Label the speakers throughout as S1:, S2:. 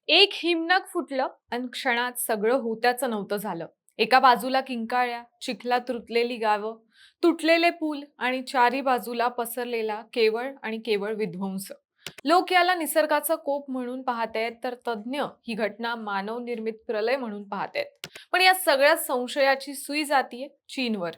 S1: एक हिमनग फुटलं आणि क्षणात सगळं होत्याचं नव्हतं झालं. एका बाजूला किंकाळ्या, चिखलात रुतलेली गावं, तुटलेले पूल आणि चारी बाजूला पसरलेला केवळ आणि केवळ विध्वंस. लोक याला निसर्गाचा कोप म्हणून पाहतायत, तर तज्ज्ञ ही घटना मानव निर्मित प्रलय म्हणून पाहतायत. पण या सगळ्या संशयाची सुई जातीये चीनवर.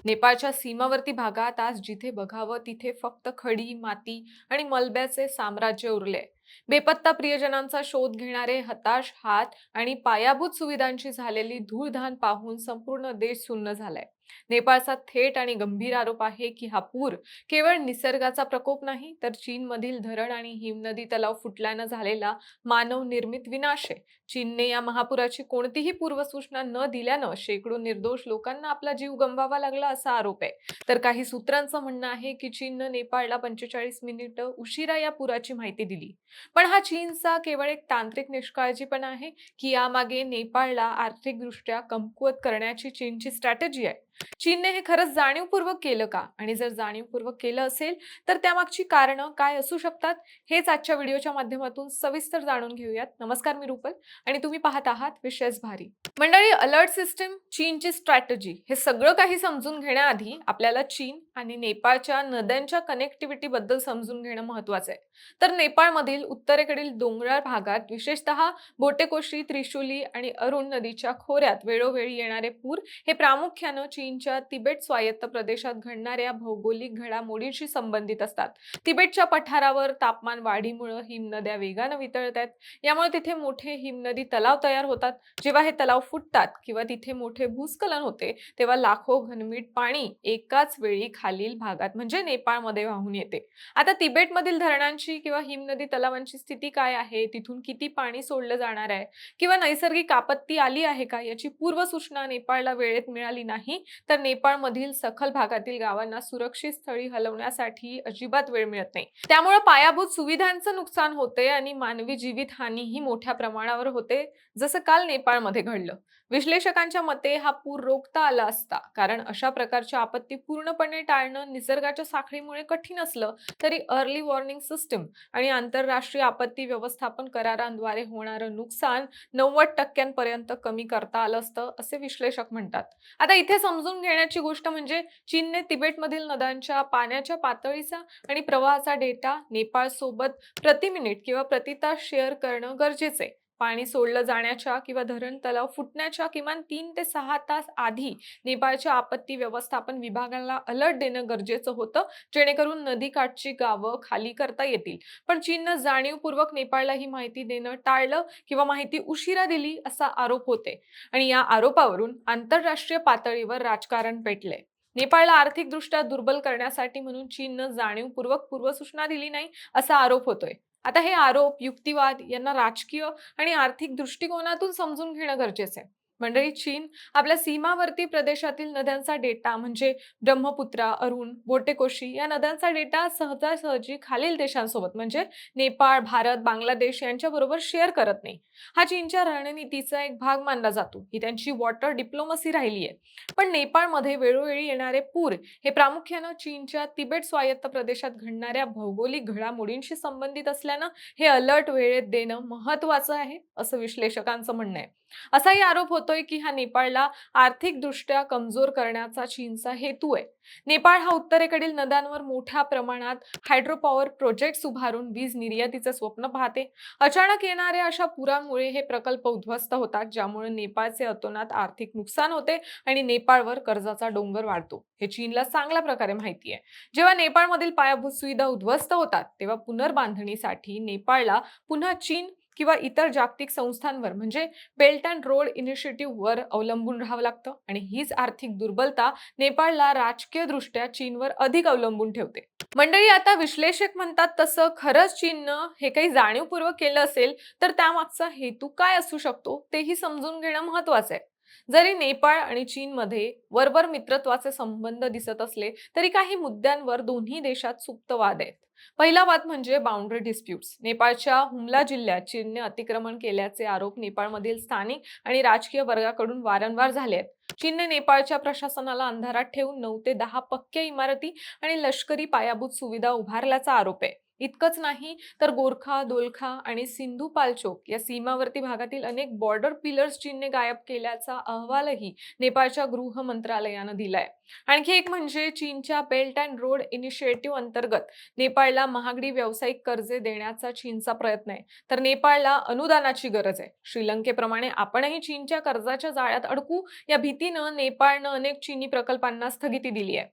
S1: नेपाळच्या सीमावर्ती भागात आज जिथे बघावं तिथे फक्त खडी, माती आणि मलब्याचे साम्राज्य उरले. बेपत्ता प्रियजनांचा शोध घेणारे हताश हात आणि पायाभूत सुविधांची झालेली धूळधाण पाहून संपूर्ण देश सुन्न झालाय. नेपाळचा थेट आणि गंभीर आरोप आहे की हा पूर केवळ निसर्गाचा प्रकोप नाही, तर चीनमधील धरण आणि हिमनदी तलाव फुटल्यानं झालेला मानव निर्मित विनाश आहे. चीनने या महापुराची कोणतीही पूर्वसूचना न दिल्यानं शेकडो निर्दोष लोकांना आपला जीव गमवावा लागला असा आरोप आहे. तर काही सूत्रांचं म्हणणं आहे की चीननं नेपाळला 45 मिनिटं उशिरा या पुराची माहिती दिली. पण हा चीनचा केवळ एक तांत्रिक निष्काळजीपणा आहे की यामागे नेपाळला आर्थिकदृष्ट्या कमकुवत करण्याची चीनची स्ट्रॅटेजी आहे? चीनने हे खरंच जाणीवपूर्वक केलं का? आणि जर जाणीवपूर्वक केलं असेल तर त्यामागची कारणं काय असू शकतात? हेच आजच्या व्हिडिओच्या माध्यमातून सविस्तर जाणून घेऊयात. नमस्कार, मी रुपल आणि तुम्ही पाहत आहात विशेष भारी. मंडळी, अलर्ट सिस्टीम, चीनची स्ट्रॅटेजी, हे सगळं काही समजून घेण्याआधी आपल्याला चीन आणि नेपाळच्या नद्यांच्या कनेक्टिव्हिटी बद्दल समजून घेणं महत्वाचं आहे. तर नेपाळमधील उत्तरेकडील डोंगराळ भागात, विशेषतः बोटेकोशी, त्रिशुली आणि अरुण नदीच्या खोऱ्यात वेळोवेळी येणारे पूर हे प्रामुख्यानं चीनच्या तिबेट स्वायत्त प्रदेशात घडणाऱ्या भौगोलिक घडामोडींशी संबंधित असतात. तिबेटच्या पठारावर तापमान वाढीमुळे हिमनद्या वेगानं वितळत आहेत. यामुळे तिथे मोठे हिमनदी तलाव तयार होतात. जेव्हा हे तलाव फुटतात किंवा तिथे मोठे भूस्खलन होते, तेव्हा लाखो घनमीट पाणी एकाच वेळी खालील भागात म्हणजे नेपाळमध्ये वाहून येते. आता तिबेटमधील धरणांची किंवा हिमनदी तलावांची स्थिती काय आहे, तिथून किती पाणी सोडलं जाणार आहे किंवा नैसर्गिक आपत्ती आली आहे का, याची पूर्वसूचना नेपाळला वेळेत मिळाली नाही, तर नेपाळमधील सखल भागातील गावांना सुरक्षित स्थळी हलवण्यासाठी अजिबात वेळ मिळत नाही. त्यामुळे पायाभूत सुविधांचं नुकसान होते आणि मानवी जीवितहानीही मोठ्या प्रमाणावर होते, जसं काल नेपाळमध्ये घडलं. विश्लेषकांच्या मते हा पूर रोखता आला असता, कारण अशा प्रकारच्या आपत्ती पूर्णपणे टाळणं निसर्गाच्या साखळीमुळे कठीण असलं तरी अर्ली वॉर्निंग सिस्टम आणि आंतरराष्ट्रीय आपत्ती व्यवस्थापन करारांद्वारे होणारं नुकसान 90% कमी करता आलं असतं, असे विश्लेषक म्हणतात. आता इथे समजून घेण्याची गोष्ट म्हणजे चीनने तिबेटमधील नद्यांच्या पाण्याच्या पातळीचा आणि प्रवाहाचा डेटा नेपाळ सोबत प्रति मिनिट किंवा प्रति तास शेअर करणं गरजेचं आहे. पाणी सोडलं जाण्याच्या किंवा धरण तलाव फुटण्याच्या किमान 3 ते 6 तास आधी नेपाळच्या आपत्ती व्यवस्थापन विभागाला अलर्ट देणं गरजेचं होतं, जेणेकरून नदीकाठची गावं खाली करता येतील. पण चीननं जाणीवपूर्वक नेपाळला ही माहिती देणं टाळलं किंवा माहिती उशिरा दिली असा आरोप होते. आणि या आरोपावरून आंतरराष्ट्रीय पातळीवर राजकारण पेटलंय. नेपाळला आर्थिकदृष्ट्या दुर्बल करण्यासाठी म्हणून चीननं जाणीवपूर्वक पूर्वसूचना दिली नाही असा आरोप होतोय. आता हे आरोप, युक्तिवाद यांना राजकीय आणि आर्थिक दृष्टिकोनातून समजून घेणं गरजेचं आहे. मंडळी, चीन आपल्या सीमावर्ती प्रदेशातील नद्यांचा डेटा म्हणजे ब्रह्मपुत्रा, अरुण, बोटेकोशी या नद्यांचा डेटा सहजासहजी खालील देशांसोबत म्हणजे नेपाळ, भारत, बांगलादेश यांच्याबरोबर शेअर करत नाही. हा चीनच्या रणनीतीचा एक भाग मानला जातो. ही त्यांची वॉटर डिप्लोमसी राहिली आहे. पण नेपाळमध्ये वेळोवेळी येणारे पूर हे प्रामुख्यानं चीनच्या तिबेट स्वायत्त प्रदेशात घडणाऱ्या भौगोलिक घडामोडींशी संबंधित असल्यानं हे अलर्ट वेळेत देणं महत्वाचं आहे, असं विश्लेषकांचं म्हणणं आहे. असाही आरोप होतोय की हा नेपाळला आर्थिकदृष्ट्या कमजोर करण्याचा चीनचा हेतू आहे. नेपाळ हा उत्तरेकडील नद्यांवर मोठ्या प्रमाणात हायड्रोपॉवर प्रोजेक्ट्स उभारून वीज निर्यातीचे स्वप्न पाहते. अचानक येणाऱ्या अशा पुरामुळे हे प्रकल्प उद्ध्वस्त होतात, ज्यामुळे नेपाळचे अतोनात आर्थिक नुकसान होते आणि नेपाळवर कर्जाचा डोंगर वाढतो. हे चीनला चांगल्या प्रकारे माहिती आहे. जेव्हा नेपाळमधील पायाभूत सुविधा उद्ध्वस्त होतात, तेव्हा पुनर्बांधणीसाठी नेपाळला पुन्हा चीन किंवा इतर जागतिक संस्थांवर म्हणजे बेल्ट अँड रोड इनिशिएटिव्ह वर अवलंबून राहावं लागतं आणि हीच आर्थिक दुर्बलता नेपाळला राजकीय दृष्ट्या चीनवर अधिक अवलंबून ठेवते. मंडळी, आता विश्लेषक म्हणतात तसं खरंच चीननं हे काही जाणीवपूर्वक केलं असेल तर त्यामागचा हेतू काय असू शकतो तेही समजून घेणं महत्वाचं आहे. जरी नेपाळ आणि चीनमध्ये वरवर मित्रत्वाचे संबंध दिसत असले तरी काही मुद्द्यांवर दोन्ही देशात सुप्त वाद आहेत. पहिला वाद म्हणजे बाउंड्री डिस्प्यूट्स. नेपाळच्या हुमला जिल्ह्यात चीनने अतिक्रमण केल्याचे आरोप नेपाळमधील स्थानिक आणि राजकीय वर्गाकडून वारंवार झाले आहेत. चीनने नेपाळच्या प्रशासनाला अंधारात ठेवून 9 ते 10 पक्क्या इमारती आणि लष्करी पायाभूत सुविधा उभारल्याचा आरोप आहे. इतकंच नाही तर गोरखा, दोलखा आणि सिंधू पाल्चोक या सीमावर्ती भागातील अनेक बॉर्डर पिलर्स चीनने गायब केल्याचा अहवालही नेपाळच्या गृह मंत्रालयानं दिलाय. आणखी एक म्हणजे चीनच्या बेल्ट अँड रोड इनिशिएटिव्ह अंतर्गत नेपाळला महागडी व्यावसायिक कर्जे देण्याचा चीनचा प्रयत्न आहे. तर नेपाळला अनुदानाची गरज आहे. श्रीलंकेप्रमाणे आपणही चीनच्या कर्जाच्या जाळ्यात अडकू या भीतीनं नेपाळनं अनेक चीनी प्रकल्पांना स्थगिती दिली आहे.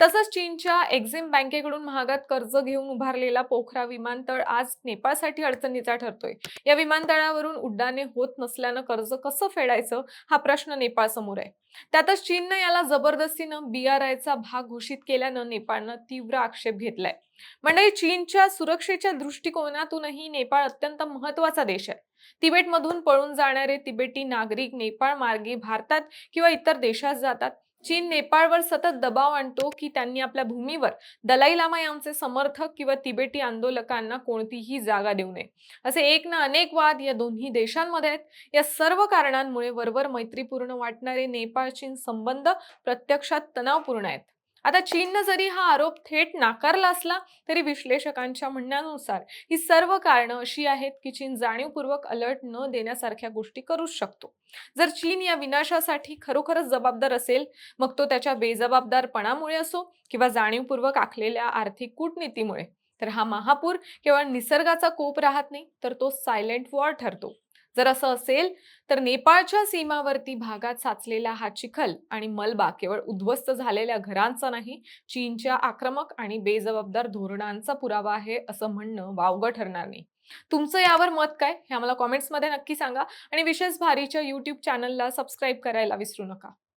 S1: तसंच चीनच्या एक्झिम बँकेकडून महागात कर्ज घेऊन उभारलेला पोखरा विमानतळ आज नेपाळसाठी अडचणीचा ठरतोय. या विमानतळावरून उड्डाणे होत नसल्यानं कर्ज कसं फेडायचं हा प्रश्न नेपाळ समोर आहे. त्यातच चीननं याला जबरदस्तीनं BRIचा भाग घोषित केल्यानं नेपाळनं तीव्र आक्षेप घेतलाय. म्हणजे चीनच्या सुरक्षेच्या दृष्टिकोनातूनही नेपाळ अत्यंत महत्वाचा देश आहे. तिबेटमधून पळून जाणारे तिबेटी नागरिक नेपाळ मार्गे भारतात किंवा इतर देशात जातात. चीन नेपाळवर सतत दबाव आणतो की त्यांनी आपल्या भूमीवर दलाई लामा यांचे समर्थक किंवा तिबेटी आंदोलकांना कोणतीही जागा देऊ नये. असे एक ना अनेक वाद या दोन्ही देशांमध्ये आहेत. या सर्व कारणांमुळे वरवर मैत्रीपूर्ण वाटणारे नेपाळ चीन संबंध प्रत्यक्षात तणावपूर्ण आहेत. आता चीननं जरी हा आरोप थेट नाकारला असला तरी विश्लेषकांच्या म्हणण्यानुसार ही सर्व कारणं अशी आहेत की चीन जाणीवपूर्वक अलर्ट न देण्यासारख्या गोष्टी करूच शकतो. जर चीन या विनाशासाठी खरोखरच जबाबदार असेल, मग तो त्याच्या बेजबाबदारपणामुळे असो किंवा जाणीवपूर्वक आखलेल्या आर्थिक कूटनीतीमुळे, तर हा महापूर केवळ निसर्गाचा कोप राहत नाही, तर तो सायलेंट वॉर ठरतो. जर असं असेल तर नेपाळच्या सीमावर्ती भागात साचलेला हा चिखल आणि मलबा केवळ उद्ध्वस्त झालेल्या घरांचा नाही, चीनच्या आक्रमक आणि बेजबाबदार धोरणांचा पुरावा आहे असं म्हणणं वावगं ठरणार नाही. तुमचं यावर मत काय हे आम्हाला कॉमेंट्समध्ये नक्की सांगा आणि विशेष भारीच्या YouTube चॅनलला सबस्क्राईब करायला विसरू नका.